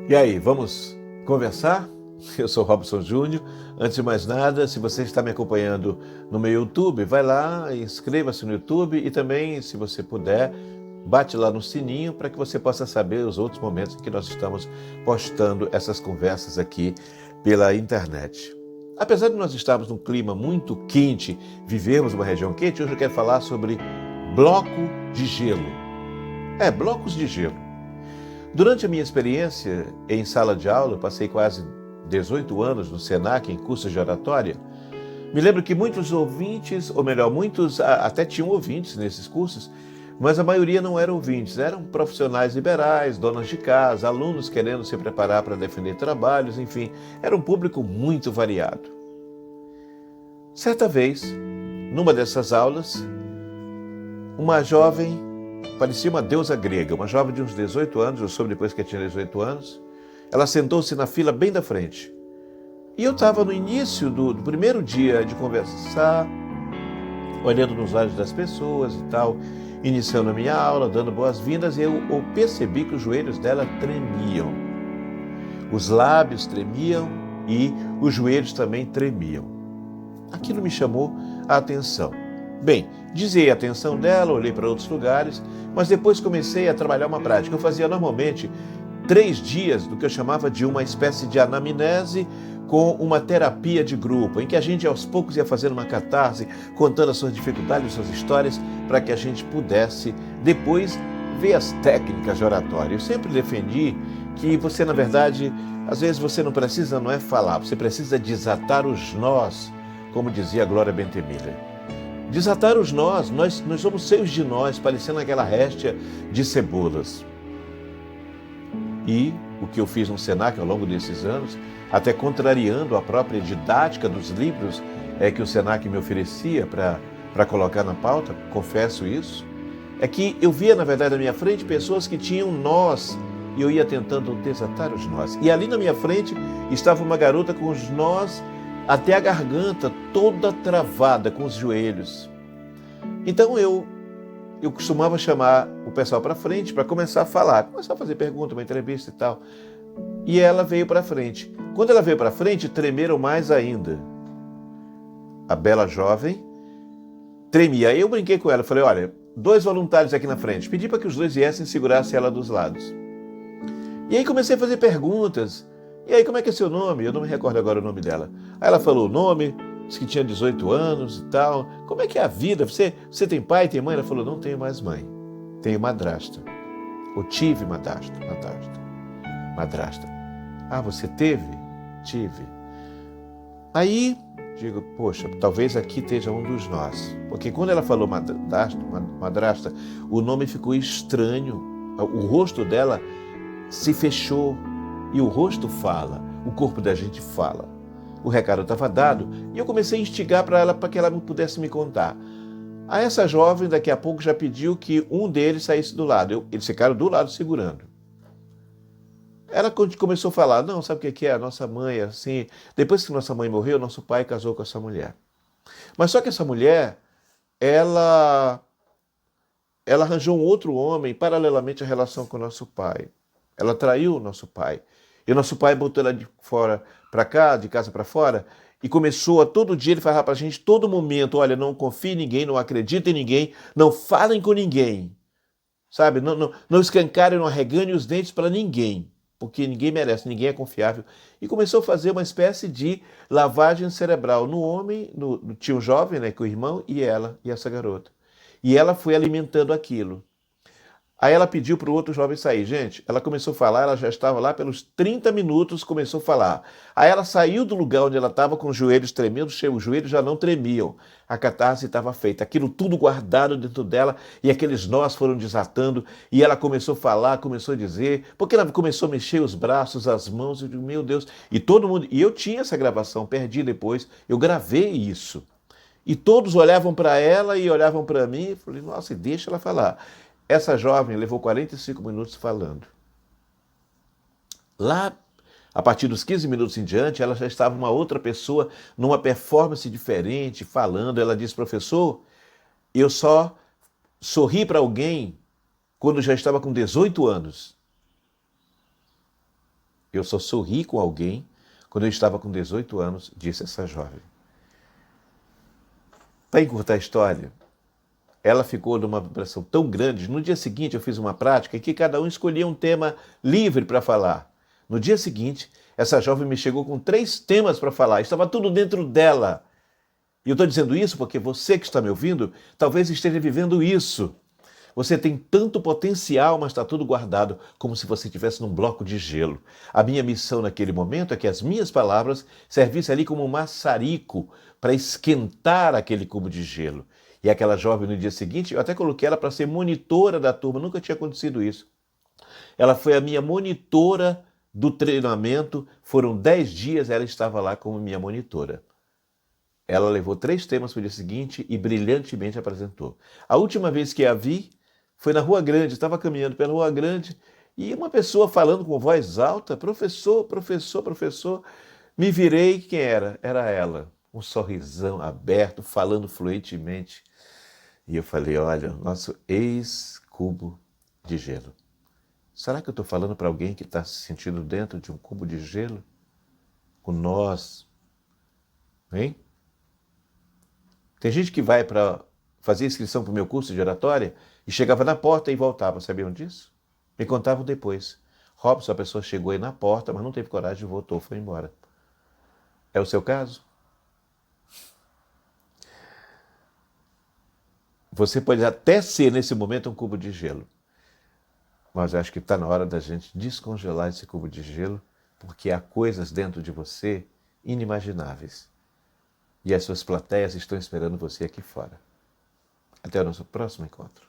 E aí, vamos conversar? Eu sou Robson Júnior. Antes de mais nada, se você está me acompanhando no meu YouTube, vai lá, inscreva-se no YouTube e também, se você puder, bate lá no sininho para que você possa saber os outros momentos em que nós estamos postando essas conversas aqui pela internet. Apesar de nós estarmos num clima muito quente, vivermos uma região quente, hoje eu quero falar sobre bloco de gelo. Blocos de gelo. Durante a minha experiência em sala de aula, eu passei quase 18 anos no Senac em cursos de oratória. Me lembro que muitos ouvintes, ou melhor, muitos até tinham ouvintes nesses cursos, mas a maioria não eram ouvintes, eram profissionais liberais, donas de casa, alunos querendo se preparar para defender trabalhos, enfim, era um público muito variado. Certa vez, numa dessas aulas, uma jovem, parecia uma deusa grega, uma jovem de uns 18 anos, eu soube depois que tinha 18 anos, ela sentou-se na fila bem da frente. E eu estava no início do primeiro dia de conversar, olhando nos olhos das pessoas e tal, iniciando a minha aula, dando boas-vindas, e eu percebi que os joelhos dela tremiam. Os lábios tremiam e os joelhos também tremiam. Aquilo me chamou a atenção. Bem, desviei a atenção dela, olhei para outros lugares, mas depois comecei a trabalhar uma prática. Eu fazia normalmente 3 dias do que eu chamava de uma espécie de anamnese com uma terapia de grupo, em que a gente aos poucos ia fazendo uma catarse, contando as suas dificuldades, as suas histórias, para que a gente pudesse depois ver as técnicas de oratória. Eu sempre defendi que você, na verdade, às vezes você não precisa falar, você precisa desatar os nós, como dizia a Glória Bentemiller. Desatar os nós somos cheios de nós, parecendo aquela réstia de cebolas. E o que eu fiz no Senac ao longo desses anos, até contrariando a própria didática dos livros que o Senac me oferecia para colocar na pauta, confesso isso, é que eu via, na verdade, à minha frente pessoas que tinham nós e eu ia tentando desatar os nós. E ali na minha frente estava uma garota com os nós até a garganta, toda travada, com os joelhos. Então eu costumava chamar o pessoal para frente para começar a falar, começar a fazer pergunta, uma entrevista e tal. E ela veio para frente. Quando ela veio para frente, tremeram mais ainda. A bela jovem tremia. Aí eu brinquei com ela, falei, olha, 2 voluntários aqui na frente. Pedi para que os 2 viessem e segurassem ela dos lados. E aí comecei a fazer perguntas. E aí, como é que é seu nome? Eu não me recordo agora o nome dela. Aí ela falou o nome, disse que tinha 18 anos e tal. Como é que é a vida? Você tem pai, tem mãe? Ela falou, não tenho mais mãe. Tenho madrasta. Ou tive madrasta. Ah, você teve? Tive. Aí, digo, poxa, talvez aqui esteja um dos nós. Porque quando ela falou madrasta, o nome ficou estranho. O rosto dela se fechou. E o rosto fala, o corpo da gente fala. O recado estava dado e eu comecei a instigar para ela para que ela pudesse me contar. Aí essa jovem daqui a pouco já pediu que um deles saísse do lado. Eles ficaram do lado segurando. Ela começou a falar, não, sabe o que é? A nossa mãe, assim, depois que nossa mãe morreu, nosso pai casou com essa mulher. Mas só que essa mulher, ela arranjou um outro homem paralelamente à relação com o nosso pai. Ela traiu o nosso pai. E o nosso pai botou ela de fora para cá, de casa para fora, e começou a todo dia, ele falava para a gente, todo momento, olha, não confie em ninguém, não acredite em ninguém, não falem com ninguém. Sabe? Não escancarem, não arreganhem os dentes para ninguém, porque ninguém merece, ninguém é confiável. E começou a fazer uma espécie de lavagem cerebral no homem, tinha um jovem, né, com o irmão, e ela, e essa garota. E ela foi alimentando aquilo. Aí ela pediu para o outro jovem sair. Gente, ela começou a falar, ela já estava lá pelos 30 minutos, começou a falar. Aí ela saiu do lugar onde ela estava com os joelhos tremendo, os joelhos já não tremiam. A catarse estava feita, aquilo tudo guardado dentro dela e aqueles nós foram desatando e ela começou a falar, começou a dizer, porque ela começou a mexer os braços, as mãos, eu digo, meu Deus, e todo mundo, e eu tinha essa gravação, perdi depois, eu gravei isso. E todos olhavam para ela e olhavam para mim e falei, nossa, deixa ela falar. Essa jovem levou 45 minutos falando. Lá, a partir dos 15 minutos em diante, ela já estava uma outra pessoa, numa performance diferente, falando. Ela disse, professor, eu só sorri para alguém quando já estava com 18 anos. Eu só sorri com alguém quando eu estava com 18 anos, disse essa jovem. Para encurtar a história, ela ficou numa vibração tão grande. No dia seguinte, eu fiz uma prática em que cada um escolhia um tema livre para falar. No dia seguinte, essa jovem me chegou com 3 temas para falar. Estava tudo dentro dela. E eu estou dizendo isso porque você que está me ouvindo talvez esteja vivendo isso. Você tem tanto potencial, mas está tudo guardado, como se você estivesse num bloco de gelo. A minha missão naquele momento é que as minhas palavras servissem ali como um maçarico para esquentar aquele cubo de gelo. E aquela jovem no dia seguinte, eu até coloquei ela para ser monitora da turma, nunca tinha acontecido isso. Ela foi a minha monitora do treinamento, foram 10 dias, ela estava lá como minha monitora. Ela levou 3 temas para o dia seguinte e brilhantemente apresentou. A última vez que a vi foi na Rua Grande, estava caminhando pela Rua Grande e uma pessoa falando com voz alta, professor, professor, professor. Me virei, quem era? Era ela, um sorrisão aberto, falando fluentemente. E eu falei, olha, nosso ex-cubo de gelo. Será que eu estou falando para alguém que está se sentindo dentro de um cubo de gelo? Com nós, hein? Tem gente que vai para fazer inscrição para o meu curso de oratória e chegava na porta e voltava. Sabiam disso? Me contavam depois. Robson, a pessoa chegou aí na porta, mas não teve coragem, voltou, foi embora. É o seu caso? Você pode até ser, nesse momento, um cubo de gelo. Mas acho que está na hora da gente descongelar esse cubo de gelo, porque há coisas dentro de você inimagináveis. E as suas plateias estão esperando você aqui fora. Até o nosso próximo encontro.